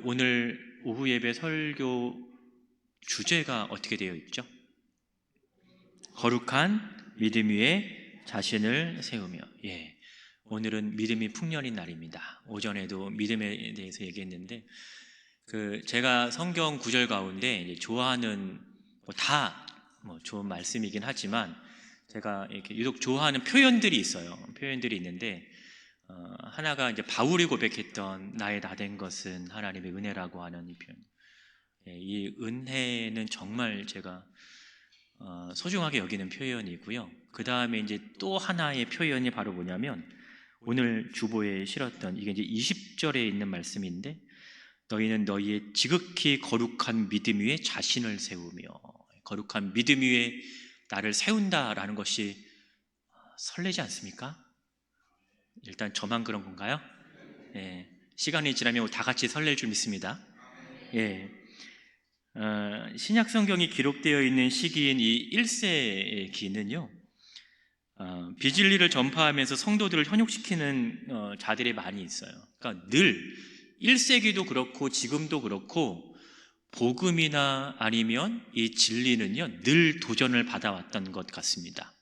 오늘 오후 예배 설교 주제가 어떻게 되어 있죠? 거룩한 믿음 위에 자신을 세우며. 오늘은 믿음이 풍년인 날입니다. 오전에도 믿음에 대해서 얘기했는데, 제가 성경 구절 가운데 이제 좋아하는 다 좋은 말씀이긴 하지만 제가 이렇게 유독 좋아하는 표현들이 있어요. 표현들이 있는데 하나가 이제 바울이 고백했던 나의 다 된 것은 하나님의 은혜라고 하는 이 표현. 이 은혜는 정말 제가 소중하게 여기는 표현이고요. 그 다음에 이제 또 하나의 표현이 바로 뭐냐면 오늘 주보에 실었던 이게 이제 20절에 있는 말씀인데, 너희는 너희의 지극히 거룩한 믿음 위에 자신을 세우며. 거룩한 믿음 위에 나를 세운다라는 것이 설레지 않습니까? 일단 저만 그런 건가요? 시간이 지나면 다 같이 설렐 줄 믿습니다. 신약 성경이 기록되어 있는 시기인 이 1세기는요, 비진리를 전파하면서 성도들을 현혹시키는 자들이 많이 있어요. 그러니까 늘 1세기도 그렇고 지금도 그렇고 복음이나 아니면 이 진리는요 늘 도전을 받아왔던 것 같습니다.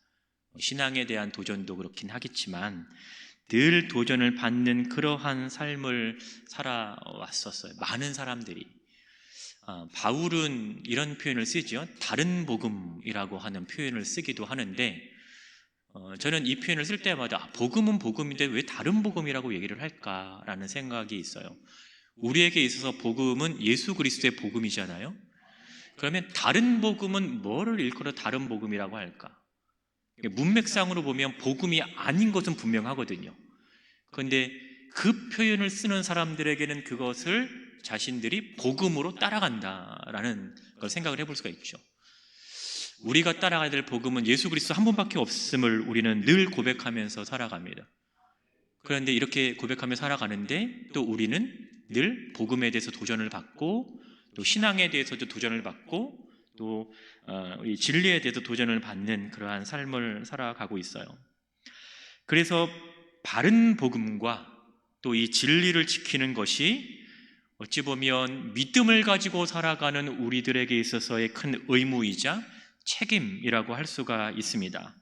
신앙에 대한 도전도 그렇긴 하겠지만 늘 도전을 받는 그러한 삶을 살아왔었어요. 많은 사람들이. 바울은 이런 표현을 쓰죠. 다른 복음이라고 하는 표현을 쓰기도 하는데, 저는 이 표현을 쓸 때마다 복음은 복음인데 왜 다른 복음이라고 얘기를 할까라는 생각이 있어요. 우리에게 있어서 복음은 예수 그리스도의 복음이잖아요. 그러면 다른 복음은 뭐를 일컬어 다른 복음이라고 할까? 문맥상으로 보면 복음이 아닌 것은 분명하거든요. 그런데 그 표현을 쓰는 사람들에게는 그것을 자신들이 복음으로 따라간다라는 걸 생각을 해볼 수가 있죠. 우리가 따라가야 될 복음은 예수 그리스도 한 분밖에 없음을 우리는 늘 고백하면서 살아갑니다. 그런데 이렇게 고백하며 살아가는데 또 우리는 늘 복음에 대해서 도전을 받고, 또 신앙에 대해서도 도전을 받고, 또 이 진리에 대해서 도전을 받는 그러한 삶을 살아가고 있어요. 그래서 바른 복음과 또 이 진리를 지키는 것이 어찌 보면 믿음을 가지고 살아가는 우리들에게 있어서의 큰 의무이자 책임이라고 할 수가 있습니다.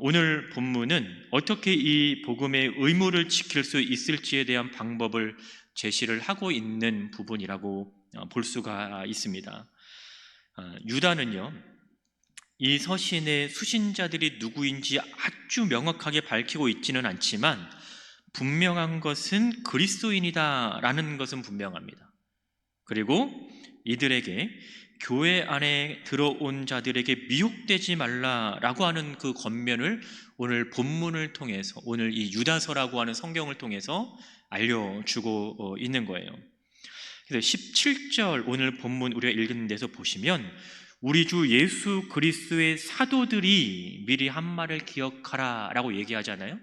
오늘 본문은 어떻게 이 복음의 의무를 지킬 수 있을지에 대한 방법을 제시를 하고 있는 부분이라고 볼 수가 있습니다. 유다는요, 이 서신의 수신자들이 누구인지 아주 명확하게 밝히고 있지는 않지만 분명한 것은 그리스도인이다라는 것은 분명합니다. 그리고 이들에게 교회 안에 들어온 자들에게 미혹되지 말라라고 하는 그 권면을 오늘 본문을 통해서, 오늘 이 유다서라고 하는 성경을 통해서 알려주고 있는 거예요. 그래서 17절 오늘 본문 우리가 읽는 데서 보시면 우리 주 예수 그리스도의 사도들이 미리 한 말을 기억하라 라고 얘기하잖아요.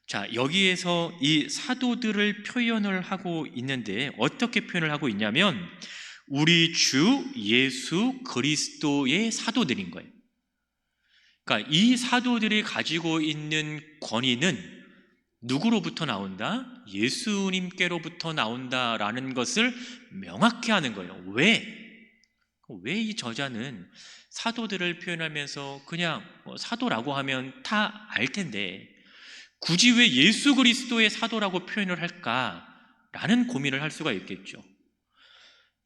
자, 여기에서 이 사도들을 표현을 하고 있는데 어떻게 표현을 하고 있냐면 우리 주 예수 그리스도의 사도들인 거예요. 그러니까 이 사도들이 가지고 있는 권위는 누구로부터 나온다? 예수님께로부터 나온다라는 것을 명확히 하는 거예요. 왜 이 저자는 사도들을 표현하면서 그냥 사도라고 하면 다 알 텐데 굳이 왜 예수 그리스도의 사도라고 표현을 할까라는 고민을 할 수가 있겠죠.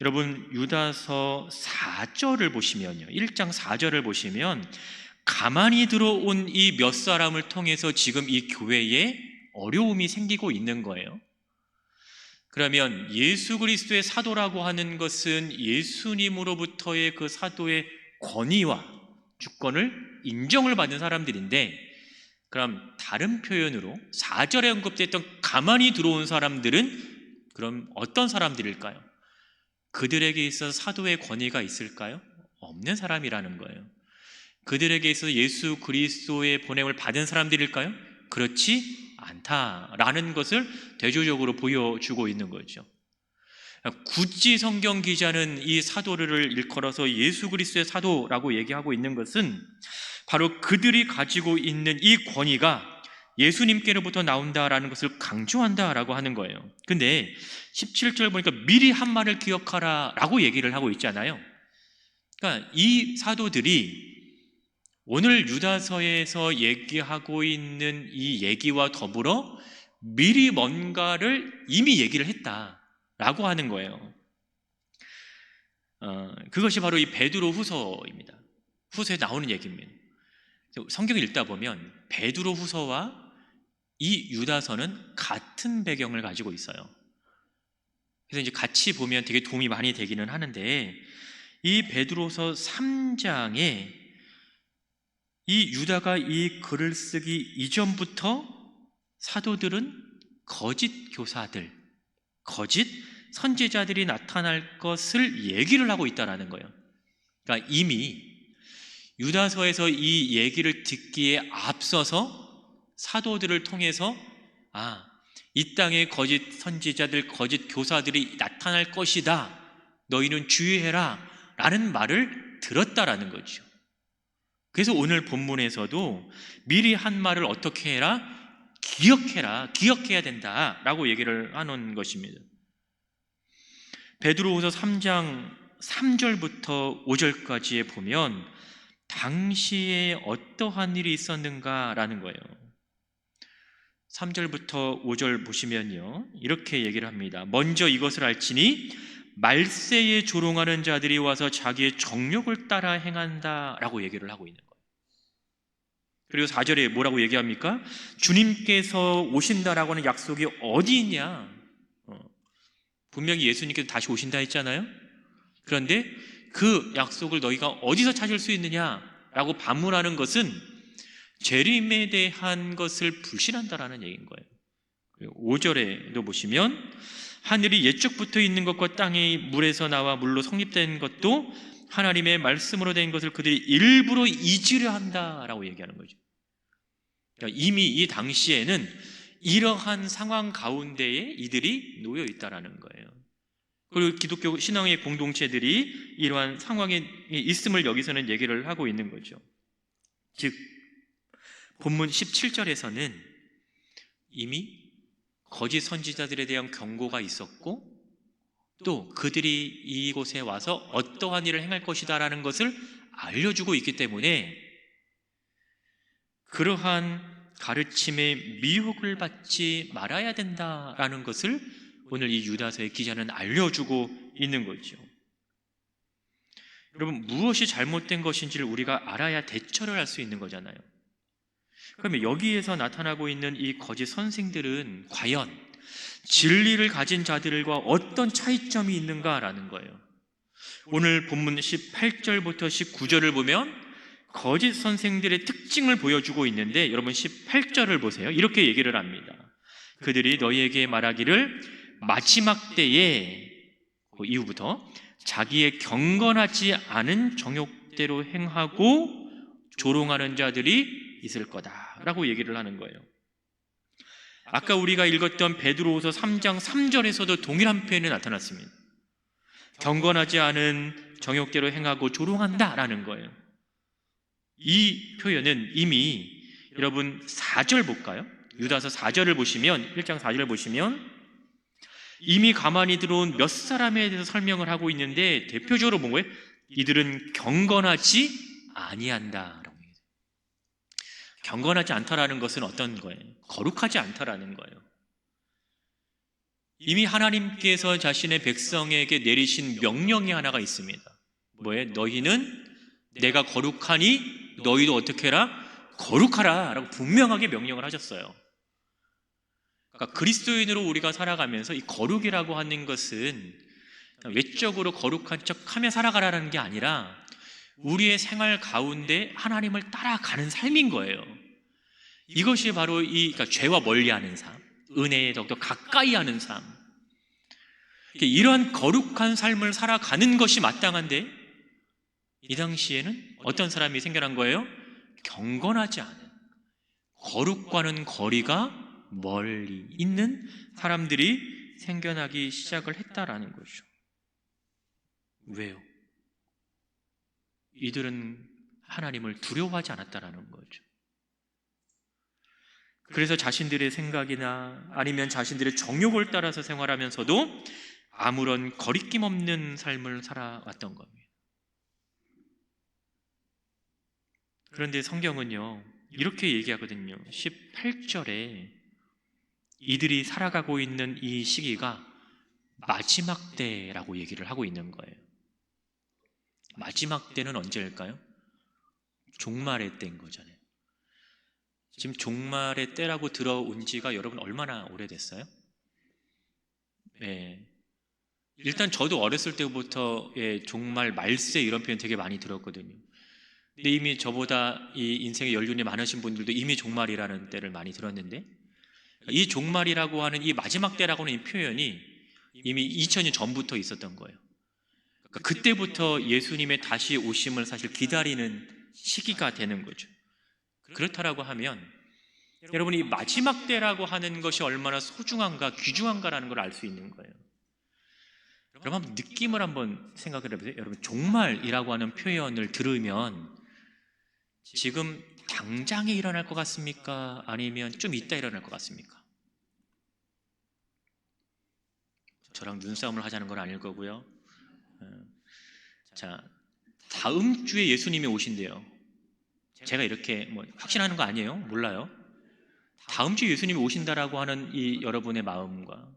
여러분, 유다서 4절을 보시면요, 1장 4절을 보시면 가만히 들어온 이 몇 사람을 통해서 지금 이 교회에 어려움이 생기고 있는 거예요. 그러면 예수 그리스도의 사도라고 하는 것은 예수님으로부터의 그 사도의 권위와 주권을 인정을 받은 사람들인데, 그럼 다른 표현으로 4절에 언급됐던 가만히 들어온 사람들은 그럼 어떤 사람들일까요? 그들에게 있어서 사도의 권위가 있을까요? 없는 사람이라는 거예요. 그들에게 있어서 예수 그리스도의 보냄을 받은 사람들일까요? 그렇지 않다라는 것을 대조적으로 보여주고 있는 거죠. 굳이 성경 기자는 이 사도를 일컬어서 예수 그리스도의 사도라고 얘기하고 있는 것은 바로 그들이 가지고 있는 이 권위가 예수님께로부터 나온다라는 것을 강조한다라고 하는 거예요. 근데 17절 보니까 미리 한 말을 기억하라라고 얘기를 하고 있잖아요. 그러니까 이 사도들이 오늘 유다서에서 얘기하고 있는 이 얘기와 더불어 미리 뭔가를 이미 얘기를 했다라고 하는 거예요. 그것이 바로 이 베드로 후서입니다. 후서에 나오는 얘기입니다. 성경을 읽다 보면 베드로 후서와 이 유다서는 같은 배경을 가지고 있어요. 그래서 이제 같이 보면 되게 도움이 많이 되기는 하는데, 이 베드로서 3장에 이 유다가 이 글을 쓰기 이전부터 사도들은 거짓 교사들, 거짓 선지자들이 나타날 것을 얘기를 하고 있다는 거예요. 그러니까 이미 유다서에서 이 얘기를 듣기에 앞서서 사도들을 통해서 이 땅에 거짓 선지자들, 거짓 교사들이 나타날 것이다, 너희는 주의해라 라는 말을 들었다라는 거죠. 그래서 오늘 본문에서도 미리 한 말을 어떻게 해라? 기억해라, 기억해야 된다라고 얘기를 하는 것입니다. 베드로후서 3장 3절부터 5절까지에 보면 당시에 어떠한 일이 있었는가라는 거예요. 3절부터 5절 보시면요, 이렇게 얘기를 합니다. 먼저 이것을 알지니 말세에 조롱하는 자들이 와서 자기의 정욕을 따라 행한다라고 얘기를 하고 있는 거예요. 그리고 4절에 뭐라고 얘기합니까? 주님께서 오신다라고 하는 약속이 어디 있냐? 분명히 예수님께서 다시 오신다 했잖아요. 그런데 그 약속을 너희가 어디서 찾을 수 있느냐라고 반문하는 것은 재림에 대한 것을 불신한다라는 얘기인 거예요. 5절에도 보시면 하늘이 옛적부터 있는 것과 땅이 물에서 나와 물로 성립된 것도 하나님의 말씀으로 된 것을 그들이 일부러 잊으려 한다라고 얘기하는 거죠. 그러니까 이미 이 당시에는 이러한 상황 가운데에 이들이 놓여 있다라는 거예요. 그리고 기독교 신앙의 공동체들이 이러한 상황에 있음을 여기서는 얘기를 하고 있는 거죠. 즉 본문 17절에서는 이미 거짓 선지자들에 대한 경고가 있었고, 또 그들이 이곳에 와서 어떠한 일을 행할 것이다 라는 것을 알려주고 있기 때문에 그러한 가르침에 미혹을 받지 말아야 된다라는 것을 오늘 이 유다서의 기자는 알려주고 있는 거죠. 여러분, 무엇이 잘못된 것인지를 우리가 알아야 대처를 할 수 있는 거잖아요. 그러면 여기에서 나타나고 있는 이 거짓 선생들은 과연 진리를 가진 자들과 어떤 차이점이 있는가라는 거예요. 오늘 본문 18절부터 19절을 보면 거짓 선생들의 특징을 보여주고 있는데, 여러분 18절을 보세요. 이렇게 얘기를 합니다. 그들이 너희에게 말하기를 마지막 때에, 그 이후부터 자기의 경건하지 않은 정욕대로 행하고 조롱하는 자들이 있을 거다라고 얘기를 하는 거예요. 아까 우리가 읽었던 베드로후서 3장 3절에서도 동일한 표현이 나타났습니다. 경건하지 않은 정욕대로 행하고 조롱한다라는 거예요. 이 표현은 이미 여러분 4절 볼까요? 유다서 4절을 보시면, 1장 4절을 보시면 이미 가만히 들어온 몇 사람에 대해서 설명을 하고 있는데, 대표적으로 본 거예요. 이들은 경건하지 아니한다. 경건하지 않다라는 것은 어떤 거예요? 거룩하지 않다라는 거예요. 이미 하나님께서 자신의 백성에게 내리신 명령이 하나가 있습니다. 뭐예요? 너희는 내가 거룩하니 너희도 어떻게 해라? 거룩하라 라고 분명하게 명령을 하셨어요. 그러니까 그리스도인으로 우리가 살아가면서 이 거룩이라고 하는 것은 외적으로 거룩한 척하며 살아가라는 게 아니라 우리의 생활 가운데 하나님을 따라가는 삶인 거예요. 이것이 바로 그러니까 죄와 멀리하는 삶, 은혜에 더욱더 가까이 하는 삶, 이러한 거룩한 삶을 살아가는 것이 마땅한데, 이 당시에는 어떤 사람이 생겨난 거예요? 경건하지 않은, 거룩과는 거리가 멀리 있는 사람들이 생겨나기 시작을 했다라는 거죠. 왜요? 이들은 하나님을 두려워하지 않았다라는 거죠. 그래서 자신들의 생각이나 아니면 자신들의 정욕을 따라서 생활하면서도 아무런 거리낌 없는 삶을 살아왔던 겁니다. 그런데 성경은요, 이렇게 얘기하거든요. 18절에 이들이 살아가고 있는 이 시기가 마지막 때라고 얘기를 하고 있는 거예요. 마지막 때는 언제일까요? 종말의 때인 거잖아요. 지금 종말의 때라고 들어온 지가 여러분 얼마나 오래됐어요? 네. 일단 저도 어렸을 때부터 종말 말세 이런 표현 되게 많이 들었거든요. 근데 이미 저보다 이 인생의 연륜이 많으신 분들도 이미 종말이라는 때를 많이 들었는데, 이 종말이라고 하는 이 마지막 때라고 하는 이 표현이 이미 2000년 전부터 있었던 거예요. 그러니까 그때부터 예수님의 다시 오심을 사실 기다리는 시기가 되는 거죠. 그렇다라고 하면 여러분이 이 마지막 때라고 하는 것이 얼마나 소중한가, 귀중한가라는 걸 알 수 있는 거예요. 여러분 한번 느낌을 한번 생각을 해보세요. 여러분 종말이라고 하는 표현을 들으면 지금 당장에 일어날 것 같습니까? 아니면 좀 이따 일어날 것 같습니까? 저랑 눈싸움을 하자는 건 아닐 거고요. 자, 다음 주에 예수님이 오신대요. 제가 이렇게 뭐 확신하는 거 아니에요? 몰라요. 다음 주에 예수님이 오신다라고 하는 이 여러분의 마음과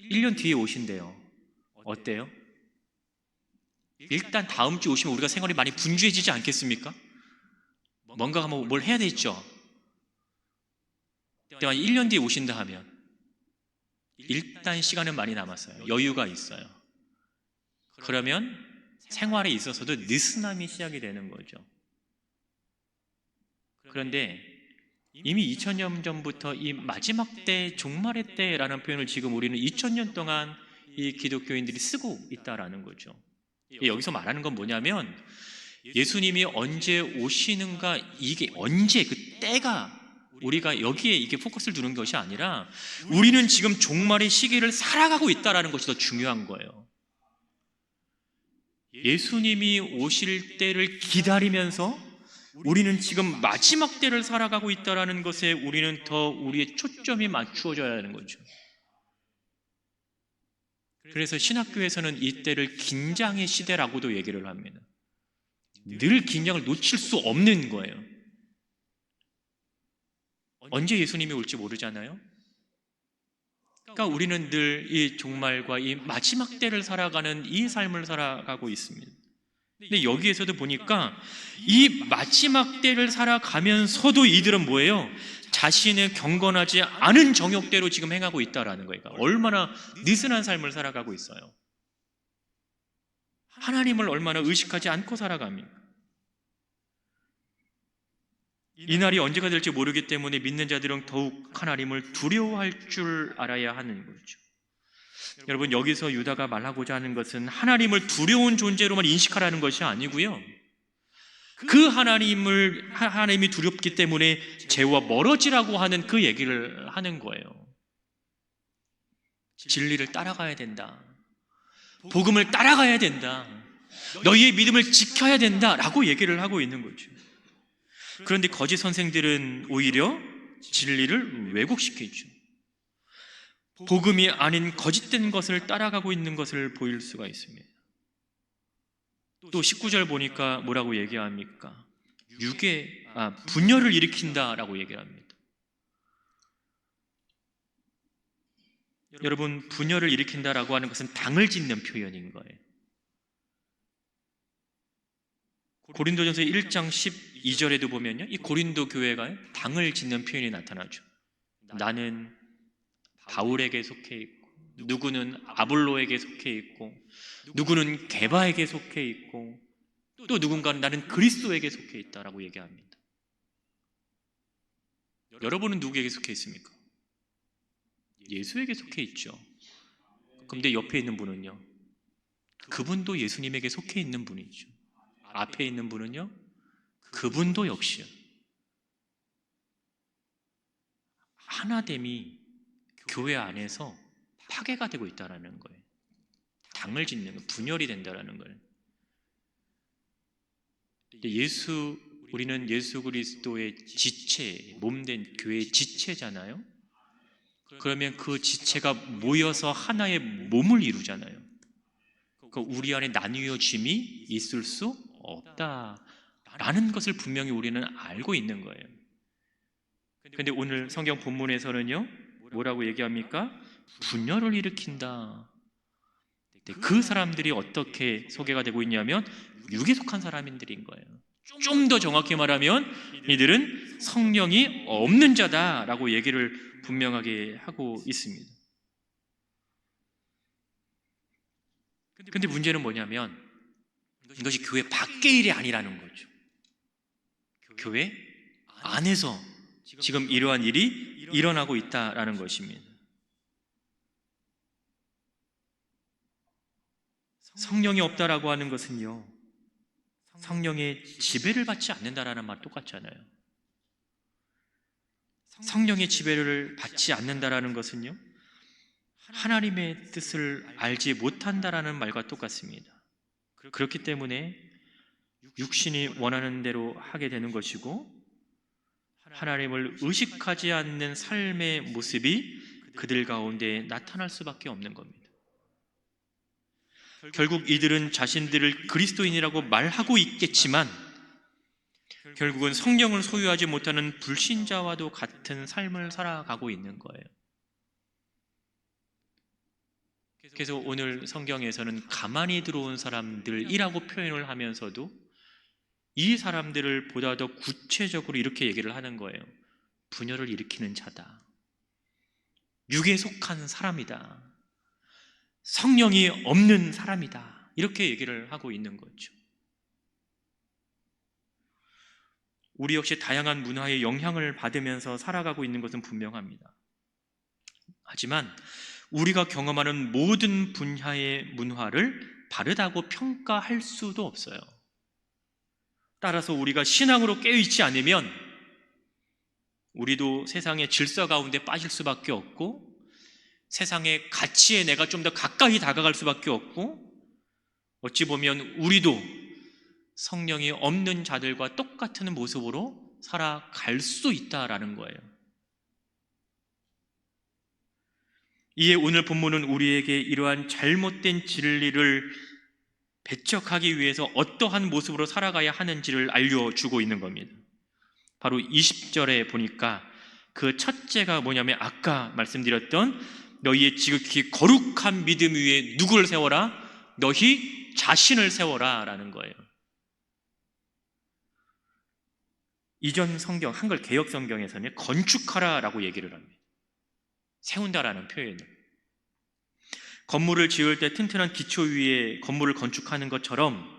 1년 뒤에 오신대요. 어때요? 일단 다음 주에 오시면 우리가 생활이 많이 분주해지지 않겠습니까? 뭔가 한번 뭘 해야 되겠죠. 근데 만약 1년 뒤에 오신다 하면 일단 시간은 많이 남았어요. 여유가 있어요. 그러면 생활에 있어서도 느슨함이 시작이 되는 거죠. 그런데 이미 2000년 전부터 이 마지막 때, 종말의 때라는 표현을 지금 우리는 2000년 동안 이 기독교인들이 쓰고 있다라는 거죠. 여기서 말하는 건 뭐냐면 예수님이 언제 오시는가, 이게 언제 그 때가 우리가 여기에 이게 포커스를 두는 것이 아니라 우리는 지금 종말의 시기를 살아가고 있다라는 것이 더 중요한 거예요. 예수님이 오실 때를 기다리면서 우리는 지금 마지막 때를 살아가고 있다는 것에 우리는 더 우리의 초점이 맞추어져야 하는 거죠. 그래서 신학교에서는 이 때를 긴장의 시대라고도 얘기를 합니다. 늘 긴장을 놓칠 수 없는 거예요. 언제 예수님이 올지 모르잖아요. 그러니까 우리는 늘 이 종말과 이 마지막 때를 살아가는 이 삶을 살아가고 있습니다. 근데 여기에서도 보니까 이 마지막 때를 살아가면서도 이들은 뭐예요? 자신의 경건하지 않은 정욕대로 지금 행하고 있다라는 거예요. 얼마나 느슨한 삶을 살아가고 있어요. 하나님을 얼마나 의식하지 않고 살아갑니까? 이 날이 언제가 될지 모르기 때문에 믿는 자들은 더욱 하나님을 두려워할 줄 알아야 하는 거죠. 여러분 여기서 유다가 말하고자 하는 것은 하나님을 두려운 존재로만 인식하라는 것이 아니고요, 그 하나님이 두렵기 때문에 죄와 멀어지라고 하는 그 얘기를 하는 거예요. 진리를 따라가야 된다, 복음을 따라가야 된다, 너희의 믿음을 지켜야 된다라고 얘기를 하고 있는 거죠. 그런데 거짓 선생들은 오히려 진리를 왜곡시키죠. 복음이 아닌 거짓된 것을 따라가고 있는 것을 보일 수가 있습니다. 또 19절 보니까 뭐라고 얘기합니까? 분열을 일으킨다라고 얘기를 합니다. 여러분 분열을 일으킨다라고 하는 것은 당을 짓는 표현인 거예요. 고린도전서 1장 12절에도 보면요, 이 고린도 교회가 당을 짓는 표현이 나타나죠. 나는 바울에게 속해 있고, 누구는 아볼로에게 속해 있고, 누구는 게바에게 속해 있고, 또 누군가는 나는 그리스도에게 속해 있다라고 얘기합니다. 여러분은 누구에게 속해 있습니까? 예수에게 속해 있죠. 그런데 옆에 있는 분은요, 그분도 예수님에게 속해 있는 분이죠. 앞에 있는 분은요, 그분도 역시요. 하나됨이 교회 안에서 파괴가 되고 있다는 거예요. 당을 짓는 거, 분열이 된다는 거예요. 예수 우리는 예수 그리스도의 지체, 몸된 교회의 지체잖아요. 그러면 그 지체가 모여서 하나의 몸을 이루잖아요. 그 우리 안에 나뉘어짐이 있을 수 없다라는 것을 분명히 우리는 알고 있는 거예요. 근데 오늘 성경 본문에서는요, 뭐라고 얘기합니까? 분열을 일으킨다. 그 사람들이 어떻게 소개가 되고 있냐면 육에 속한 사람들인 거예요. 좀 더 정확히 말하면 이들은 성령이 없는 자다라고 얘기를 분명하게 하고 있습니다. 근데 문제는 뭐냐면 이것이 교회 밖의 일이 아니라는 거죠. 교회 안에서 지금 이러한 일이 일어나고 있다라는 것입니다. 성령이 없다라고 하는 것은요, 성령의 지배를 받지 않는다라는 말 똑같잖아요. 성령의 지배를 받지 않는다라는 것은요, 하나님의 뜻을 알지 못한다라는 말과 똑같습니다. 그렇기 때문에 육신이 원하는 대로 하게 되는 것이고, 하나님을 의식하지 않는 삶의 모습이 그들 가운데 나타날 수밖에 없는 겁니다. 결국 이들은 자신들을 그리스도인이라고 말하고 있겠지만 결국은 성령을 소유하지 못하는 불신자와도 같은 삶을 살아가고 있는 거예요. 그래서 오늘 성경에서는 가만히 들어온 사람들이라고 표현을 하면서도 이 사람들을 보다 더 구체적으로 이렇게 얘기를 하는 거예요. 분열을 일으키는 자다. 육에 속한 사람이다. 성령이 없는 사람이다. 이렇게 얘기를 하고 있는 거죠. 우리 역시 다양한 문화의 영향을 받으면서 살아가고 있는 것은 분명합니다. 하지만 우리가 경험하는 모든 분야의 문화를 바르다고 평가할 수도 없어요. 따라서 우리가 신앙으로 깨어있지 않으면 우리도 세상의 질서 가운데 빠질 수밖에 없고, 세상의 가치에 내가 좀 더 가까이 다가갈 수밖에 없고, 어찌 보면 우리도 성령이 없는 자들과 똑같은 모습으로 살아갈 수 있다라는 거예요. 이에 오늘 본문은 우리에게 이러한 잘못된 진리를 배척하기 위해서 어떠한 모습으로 살아가야 하는지를 알려주고 있는 겁니다. 바로 20절에 보니까 그 첫째가 뭐냐면 아까 말씀드렸던 너희의 지극히 거룩한 믿음 위에 누구를 세워라? 너희 자신을 세워라 라는 거예요. 이전 성경 한글 개역 성경에서는 건축하라 라고 얘기를 합니다. 세운다라는 표현을. 건물을 지을 때 튼튼한 기초 위에 건물을 건축하는 것처럼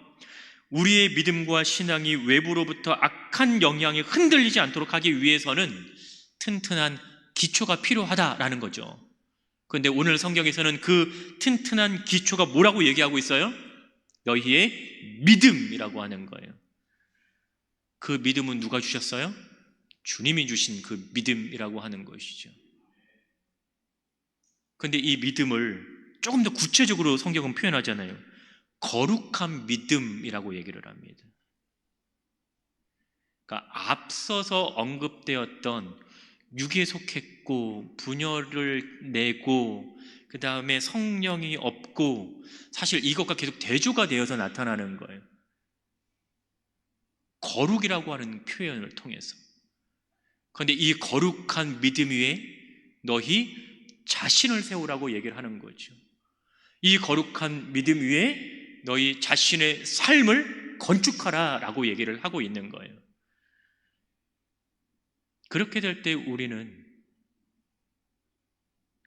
우리의 믿음과 신앙이 외부로부터 악한 영향에 흔들리지 않도록 하기 위해서는 튼튼한 기초가 필요하다라는 거죠. 그런데 오늘 성경에서는 그 튼튼한 기초가 뭐라고 얘기하고 있어요? 너희의 믿음이라고 하는 거예요. 그 믿음은 누가 주셨어요? 주님이 주신 그 믿음이라고 하는 것이죠. 그런데 이 믿음을 조금 더 구체적으로 성경은 표현하잖아요. 거룩한 믿음이라고 얘기를 합니다. 그러니까 앞서서 언급되었던 육에 속했고 분열을 내고 그 다음에 성령이 없고, 사실 이것과 계속 대조가 되어서 나타나는 거예요. 거룩이라고 하는 표현을 통해서. 그런데 이 거룩한 믿음 위에 너희 자신을 세우라고 얘기를 하는 거죠. 이 거룩한 믿음 위에 너희 자신의 삶을 건축하라 라고 얘기를 하고 있는 거예요. 그렇게 될 때 우리는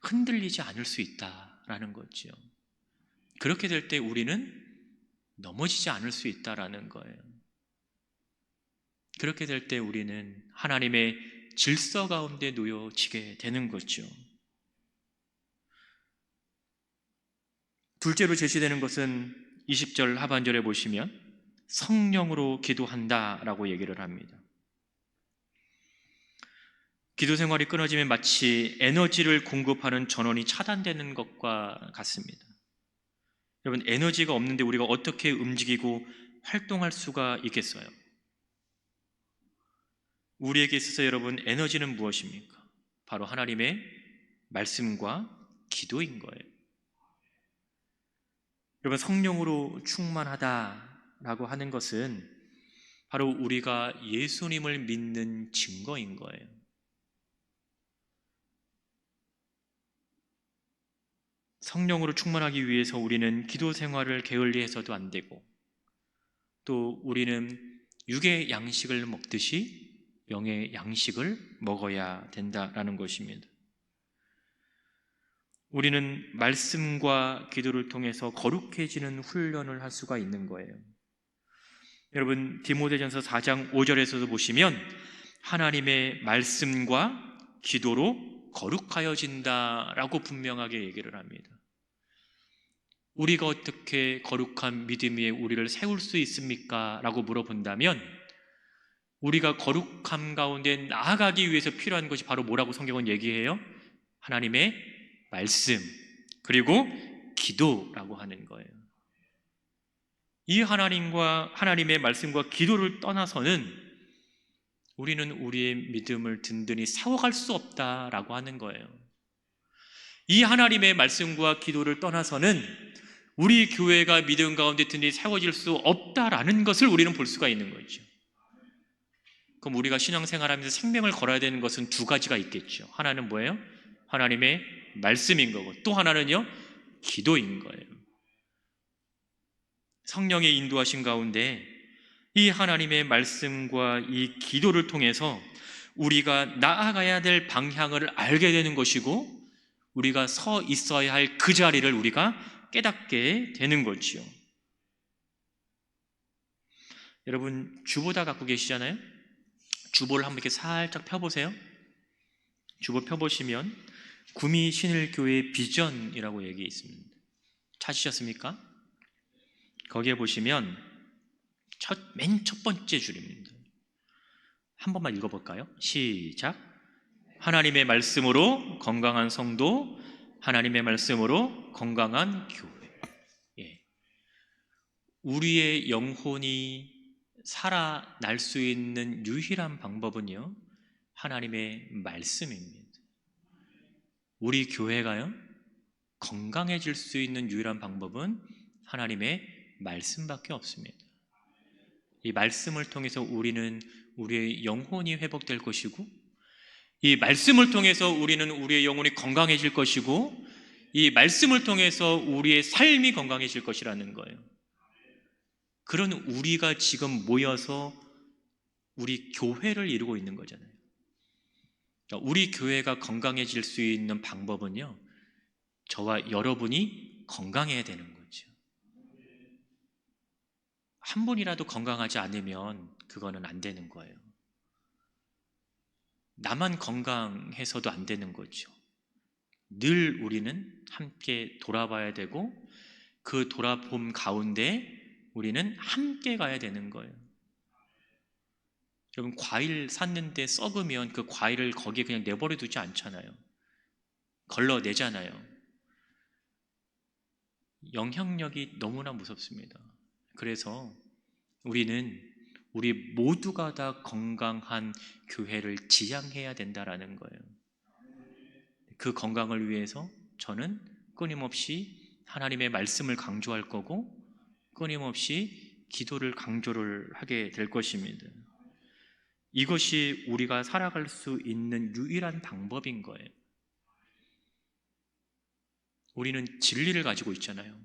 흔들리지 않을 수 있다라는 거죠. 그렇게 될 때 우리는 넘어지지 않을 수 있다라는 거예요. 그렇게 될 때 우리는 하나님의 질서 가운데 놓여지게 되는 거죠. 둘째로 제시되는 것은 20절 하반절에 보시면 성령으로 기도한다라고 얘기를 합니다. 기도 생활이 끊어지면 마치 에너지를 공급하는 전원이 차단되는 것과 같습니다. 여러분, 에너지가 없는데 우리가 어떻게 움직이고 활동할 수가 있겠어요? 우리에게 있어서 여러분 에너지는 무엇입니까? 바로 하나님의 말씀과 기도인 거예요. 여러분, 성령으로 충만하다라고 하는 것은 바로 우리가 예수님을 믿는 증거인 거예요. 성령으로 충만하기 위해서 우리는 기도 생활을 게을리해서도 안 되고, 또 우리는 육의 양식을 먹듯이 영의 양식을 먹어야 된다라는 것입니다. 우리는 말씀과 기도를 통해서 거룩해지는 훈련을 할 수가 있는 거예요. 여러분, 디모데전서 4장 5절에서도 보시면 하나님의 말씀과 기도로 거룩하여진다라고 분명하게 얘기를 합니다. 우리가 어떻게 거룩한 믿음 위에 우리를 세울 수 있습니까? 라고 물어본다면 우리가 거룩함 가운데 나아가기 위해서 필요한 것이 바로 뭐라고 성경은 얘기해요? 하나님의 말씀, 그리고 기도라고 하는 거예요. 이 하나님의 말씀과 기도를 떠나서는 우리는 우리의 믿음을 든든히 세워갈 수 없다라고 하는 거예요. 이 하나님의 말씀과 기도를 떠나서는 우리 교회가 믿음 가운데 든든히 세워질 수 없다라는 것을 우리는 볼 수가 있는 거죠. 그럼 우리가 신앙생활하면서 생명을 걸어야 되는 것은 두 가지가 있겠죠. 하나는 뭐예요? 하나님의 말씀인 거고, 또 하나는요, 기도인 거예요. 성령의 인도하신 가운데 이 하나님의 말씀과 이 기도를 통해서 우리가 나아가야 될 방향을 알게 되는 것이고, 우리가 서 있어야 할 그 자리를 우리가 깨닫게 되는 거지요. 여러분, 주보 다 갖고 계시잖아요? 주보를 한번 이렇게 살짝 펴보세요. 주보 펴보시면 구미 신일교회 비전이라고 얘기 있습니다. 찾으셨습니까? 거기에 보시면 맨 첫 번째 줄입니다. 한 번만 읽어볼까요? 시작. 하나님의 말씀으로 건강한 성도, 하나님의 말씀으로 건강한 교회. 예. 우리의 영혼이 살아날 수 있는 유일한 방법은요, 하나님의 말씀입니다. 우리 교회가요, 건강해질 수 있는 유일한 방법은 하나님의 말씀밖에 없습니다. 이 말씀을 통해서 우리는 우리의 영혼이 회복될 것이고, 이 말씀을 통해서 우리는 우리의 영혼이 건강해질 것이고, 이 말씀을 통해서 우리의 삶이 건강해질 것이라는 거예요. 그런 우리가 지금 모여서 우리 교회를 이루고 있는 거잖아요. 우리 교회가 건강해질 수 있는 방법은요, 저와 여러분이 건강해야 되는 거죠. 한 분이라도 건강하지 않으면 그거는 안 되는 거예요. 나만 건강해서도 안 되는 거죠. 늘 우리는 함께 돌아봐야 되고, 그 돌아봄 가운데 우리는 함께 가야 되는 거예요. 여러분, 과일 샀는데 썩으면 그 과일을 거기에 그냥 내버려 두지 않잖아요. 걸러내잖아요. 영향력이 너무나 무섭습니다. 그래서 우리 모두가 다 건강한 교회를 지향해야 된다라는 거예요. 그 건강을 위해서 저는 끊임없이 하나님의 말씀을 강조할 거고, 끊임없이 기도를 강조를 하게 될 것입니다. 이것이 우리가 살아갈 수 있는 유일한 방법인 거예요. 우리는 진리를 가지고 있잖아요.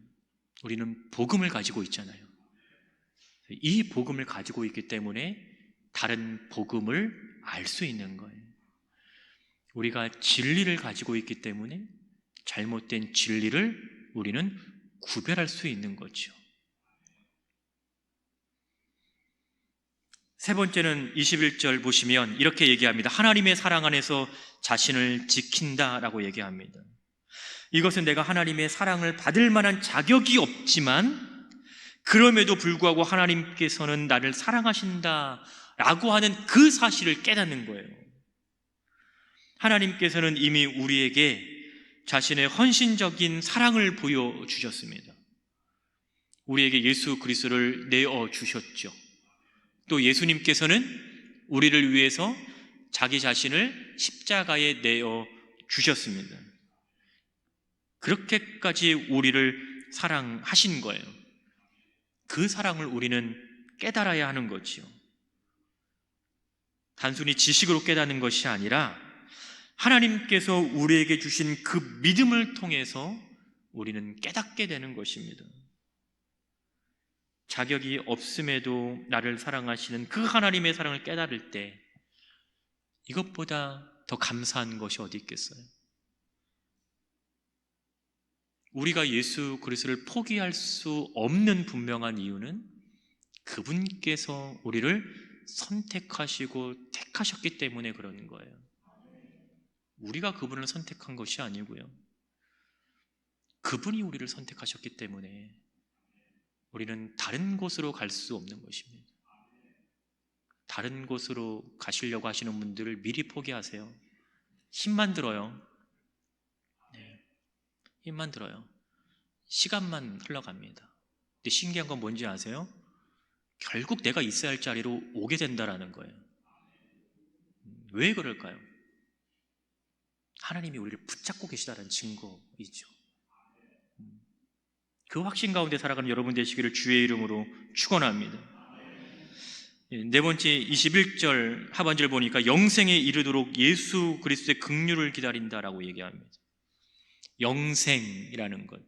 우리는 복음을 가지고 있잖아요. 이 복음을 가지고 있기 때문에 다른 복음을 알 수 있는 거예요. 우리가 진리를 가지고 있기 때문에 잘못된 진리를 우리는 구별할 수 있는 거죠. 세 번째는 21절 보시면 이렇게 얘기합니다. 하나님의 사랑 안에서 자신을 지킨다라고 얘기합니다. 이것은 내가 하나님의 사랑을 받을 만한 자격이 없지만 그럼에도 불구하고 하나님께서는 나를 사랑하신다라고 하는 그 사실을 깨닫는 거예요. 하나님께서는 이미 우리에게 자신의 헌신적인 사랑을 보여주셨습니다. 우리에게 예수 그리스도를 내어주셨죠. 또 예수님께서는 우리를 위해서 자기 자신을 십자가에 내어 주셨습니다. 그렇게까지 우리를 사랑하신 거예요. 그 사랑을 우리는 깨달아야 하는 거지요. 단순히 지식으로 깨닫는 것이 아니라 하나님께서 우리에게 주신 그 믿음을 통해서 우리는 깨닫게 되는 것입니다. 자격이 없음에도 나를 사랑하시는 그 하나님의 사랑을 깨달을 때 이것보다 더 감사한 것이 어디 있겠어요? 우리가 예수 그리스도를 포기할 수 없는 분명한 이유는 그분께서 우리를 선택하시고 택하셨기 때문에 그러는 거예요. 우리가 그분을 선택한 것이 아니고요. 그분이 우리를 선택하셨기 때문에 우리는 다른 곳으로 갈 수 없는 것입니다. 다른 곳으로 가시려고 하시는 분들을 미리 포기하세요. 힘만 들어요. 네, 힘만 들어요. 시간만 흘러갑니다. 근데 신기한 건 뭔지 아세요? 결국 내가 있어야 할 자리로 오게 된다라는 거예요. 왜 그럴까요? 하나님이 우리를 붙잡고 계시다는 증거이죠. 그 확신 가운데 살아가는 여러분 되시기를 주의 이름으로 축원합니다. 네 번째 21절 하반절 보니까 영생에 이르도록 예수 그리스도의 긍휼을 기다린다라고 얘기합니다. 영생이라는 것,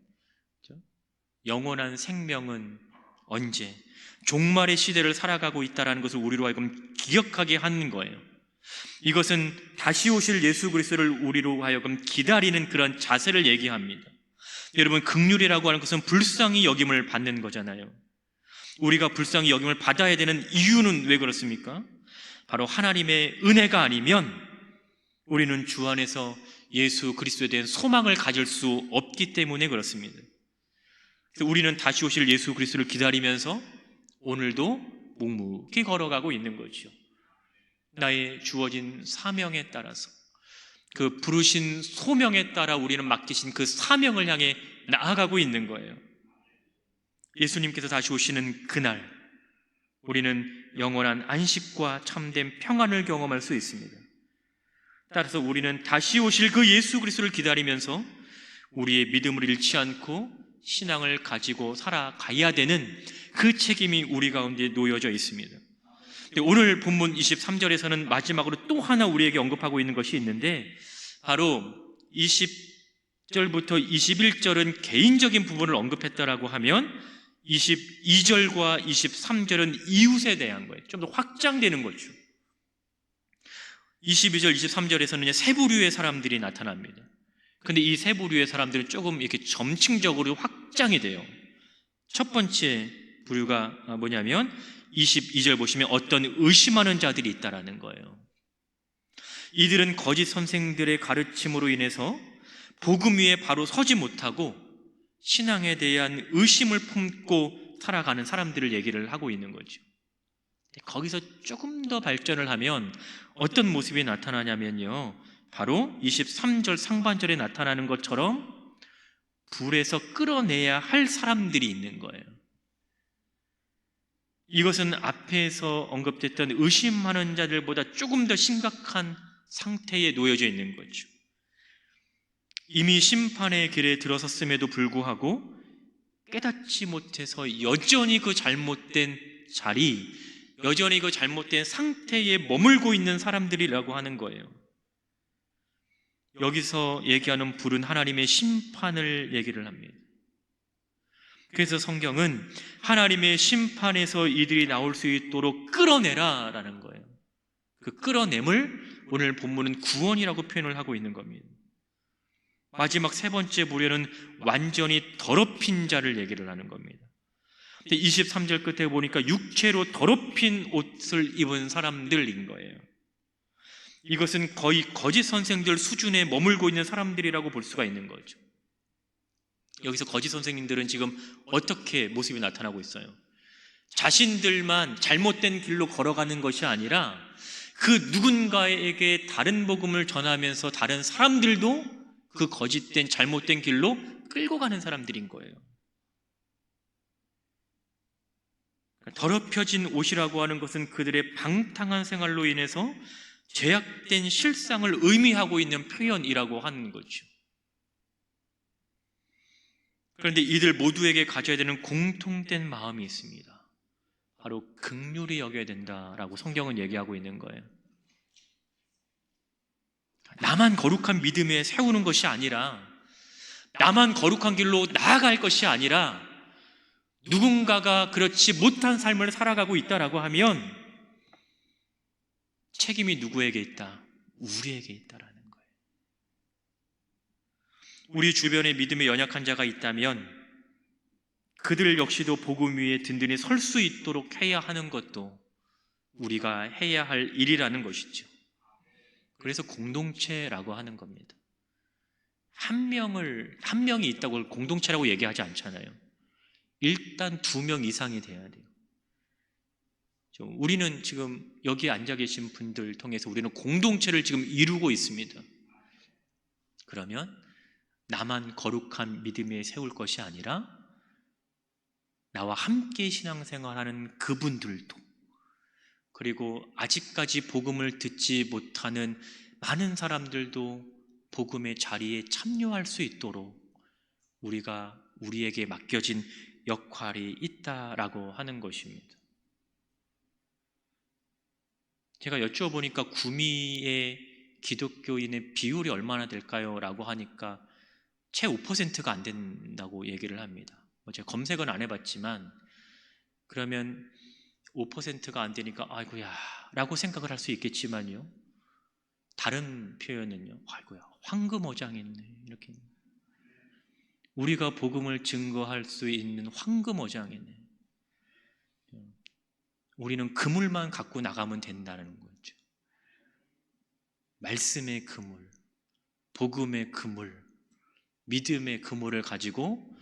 영원한 생명은 언제? 종말의 시대를 살아가고 있다는 것을 우리로 하여금 기억하게 하는 거예요. 이것은 다시 오실 예수 그리스도를 우리로 하여금 기다리는 그런 자세를 얘기합니다. 여러분, 긍휼이라고 하는 것은 불쌍히 여김을 받는 거잖아요. 우리가 불쌍히 여김을 받아야 되는 이유는 왜 그렇습니까? 바로 하나님의 은혜가 아니면 우리는 주 안에서 예수 그리스도에 대한 소망을 가질 수 없기 때문에 그렇습니다. 그래서 우리는 다시 오실 예수 그리스도를 기다리면서 오늘도 묵묵히 걸어가고 있는 거죠. 나의 주어진 사명에 따라서, 그 부르신 소명에 따라 우리는 맡기신 그 사명을 향해 나아가고 있는 거예요. 예수님께서 다시 오시는 그날 우리는 영원한 안식과 참된 평안을 경험할 수 있습니다. 따라서 우리는 다시 오실 그 예수 그리스도를 기다리면서 우리의 믿음을 잃지 않고 신앙을 가지고 살아가야 되는 그 책임이 우리 가운데 놓여져 있습니다. 오늘 본문 23절에서는 마지막으로 또 하나 우리에게 언급하고 있는 것이 있는데, 바로 20절부터 21절은 개인적인 부분을 언급했다라고 하면 22절과 23절은 이웃에 대한 거예요. 좀 더 확장되는 거죠. 22절, 23절에서는 세 부류의 사람들이 나타납니다. 근데 이 세 부류의 사람들은 조금 이렇게 점층적으로 확장이 돼요. 첫 번째 부류가 뭐냐면 22절 보시면 어떤 의심하는 자들이 있다라는 거예요. 이들은 거짓 선생들의 가르침으로 인해서 복음 위에 바로 서지 못하고 신앙에 대한 의심을 품고 살아가는 사람들을 얘기를 하고 있는 거죠. 거기서 조금 더 발전을 하면 어떤 모습이 나타나냐면요, 바로 23절 상반절에 나타나는 것처럼 불에서 끌어내야 할 사람들이 있는 거예요. 이것은 앞에서 언급됐던 의심하는 자들보다 조금 더 심각한 상태에 놓여져 있는 거죠. 이미 심판의 길에 들어섰음에도 불구하고 깨닫지 못해서 여전히 그 잘못된 자리, 여전히 그 잘못된 상태에 머물고 있는 사람들이라고 하는 거예요. 여기서 얘기하는 불은 하나님의 심판을 얘기를 합니다. 그래서 성경은 하나님의 심판에서 이들이 나올 수 있도록 끌어내라 라는 거예요. 그 끌어냄을 오늘 본문은 구원이라고 표현을 하고 있는 겁니다. 마지막 세 번째 부류는 완전히 더럽힌 자를 얘기를 하는 겁니다. 23절 끝에 보니까 육체로 더럽힌 옷을 입은 사람들인 거예요. 이것은 거의 거짓 선생들 수준에 머물고 있는 사람들이라고 볼 수가 있는 거죠. 여기서 거짓 선생님들은 지금 어떻게 모습이 나타나고 있어요? 자신들만 잘못된 길로 걸어가는 것이 아니라 그 누군가에게 다른 복음을 전하면서 다른 사람들도 그 거짓된 잘못된 길로 끌고 가는 사람들인 거예요. 더럽혀진 옷이라고 하는 것은 그들의 방탕한 생활로 인해서 제약된 실상을 의미하고 있는 표현이라고 하는 거죠. 그런데 이들 모두에게 가져야 되는 공통된 마음이 있습니다. 바로 긍휼히 여겨야 된다라고 성경은 얘기하고 있는 거예요. 나만 거룩한 믿음에 세우는 것이 아니라, 나만 거룩한 길로 나아갈 것이 아니라, 누군가가 그렇지 못한 삶을 살아가고 있다라고 하면 책임이 누구에게 있다? 우리에게 있다라는 거예요. 우리 주변에 믿음에 연약한 자가 있다면 그들 역시도 복음 위에 든든히 설 수 있도록 해야 하는 것도 우리가 해야 할 일이라는 것이죠. 그래서 공동체라고 하는 겁니다. 한 명이 있다고 공동체라고 얘기하지 않잖아요. 일단 2명 이상이 돼야 돼요. 우리는 지금 여기 앉아 계신 분들 통해서 우리는 공동체를 지금 이루고 있습니다. 그러면 나만 거룩한 믿음에 세울 것이 아니라 나와 함께 신앙생활하는 그분들도, 그리고 아직까지 복음을 듣지 못하는 많은 사람들도 복음의 자리에 참여할 수 있도록 우리에게 맡겨진 역할이 있다라고 하는 것입니다. 제가 여쭈어보니까 구미의 기독교인의 비율이 얼마나 될까요? 라고 하니까 채 5%가 안 된다고 얘기를 합니다. 제가 검색은 안 해봤지만, 그러면 5%가 안 되니까 아이고야 라고 생각을 할 수 있겠지만요, 다른 표현은요, 아이고야 황금어장이네, 이렇게. 우리가 복음을 증거할 수 있는 황금어장이네. 우리는 그물만 갖고 나가면 된다는 거죠. 말씀의 그물, 복음의 그물, 믿음의 그물을 가지고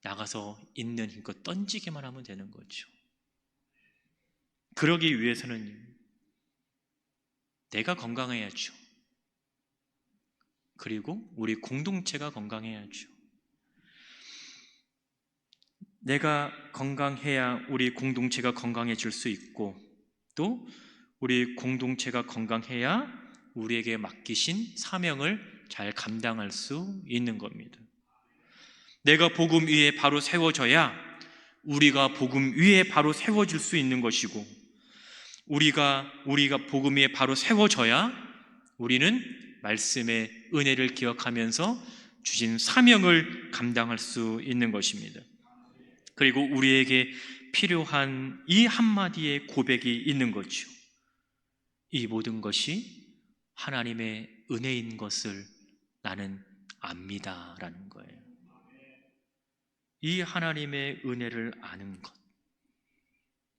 나가서 있는 힘껏 던지기만 하면 되는 거죠. 그러기 위해서는 내가 건강해야죠. 그리고 우리 공동체가 건강해야죠. 내가 건강해야 우리 공동체가 건강해질 수 있고, 또 우리 공동체가 건강해야 우리에게 맡기신 사명을 잘 감당할 수 있는 겁니다. 내가 복음 위에 바로 세워져야 우리가 복음 위에 바로 세워질 수 있는 것이고, 우리가 복음 위에 바로 세워져야 우리는 말씀의 은혜를 기억하면서 주신 사명을 감당할 수 있는 것입니다. 그리고 우리에게 필요한 이 한마디의 고백이 있는 거죠. 이 모든 것이 하나님의 은혜인 것을 나는 압니다 라는 거예요. 이 하나님의 은혜를 아는 것,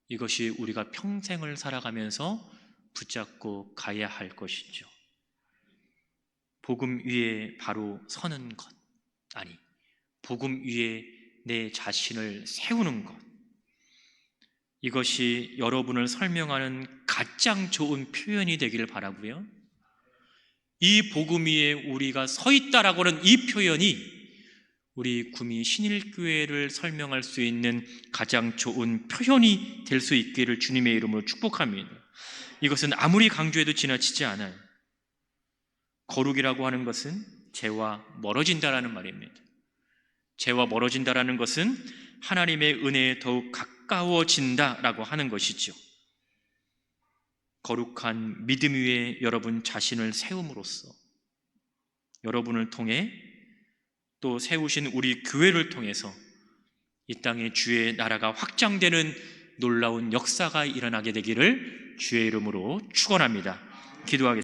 이것이 우리가 평생을 살아가면서 붙잡고 가야 할 것이죠. 복음 위에 바로 서는 것, 아니, 복음 위에 내 자신을 세우는 것, 이것이 여러분을 설명하는 가장 좋은 표현이 되기를 바라고요. 이 복음 위에 우리가 서 있다라고 하는 이 표현이 우리 구미 신일교회를 설명할 수 있는 가장 좋은 표현이 될 수 있기를 주님의 이름으로 축복합니다. 이것은 아무리 강조해도 지나치지 않아요. 거룩이라고 하는 것은 죄와 멀어진다라는 말입니다. 죄와 멀어진다라는 것은 하나님의 은혜에 더욱 가까워진다라고 하는 것이죠. 거룩한 믿음 위에 여러분 자신을 세움으로써 여러분을 통해 또 세우신 우리 교회를 통해서 이 땅에 주의 나라가 확장되는 놀라운 역사가 일어나게 되기를 주의 이름으로 축원합니다. 기도하겠습니다.